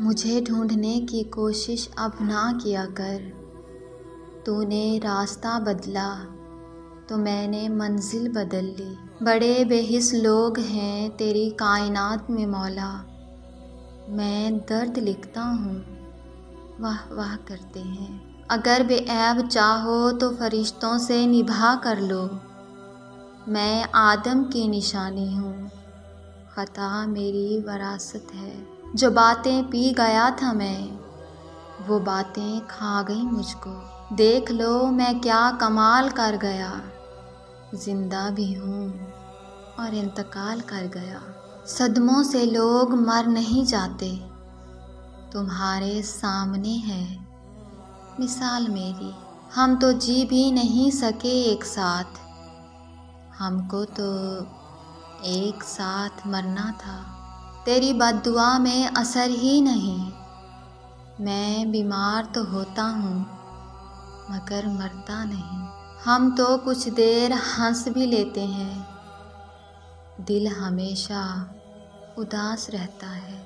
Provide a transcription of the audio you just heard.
मुझे ढूंढने की कोशिश अब ना किया कर। तूने रास्ता बदला तो मैंने मंजिल बदल ली। बड़े बेहिस लोग हैं तेरी कायनात में मौला। मैं दर्द लिखता हूँ, वाह वाह करते हैं। अगर बेऐब चाहो तो फरिश्तों से निभा कर लो। मैं आदम की निशानी हूँ, ख़ता मेरी वरासत है। जो बातें पी गया था मैं, वो बातें खा गई मुझको। देख लो मैं क्या कमाल कर गया, जिंदा भी हूँ और इंतकाल कर गया। सदमों से लोग मर नहीं जाते, तुम्हारे सामने है मिसाल मेरी। हम तो जी भी नहीं सके एक साथ, हमको तो एक साथ मरना था। तेरी बद्दुआ में असर ही नहीं, मैं बीमार तो होता हूँ मगर मरता नहीं। हम तो कुछ देर हंस भी लेते हैं, दिल हमेशा उदास रहता है।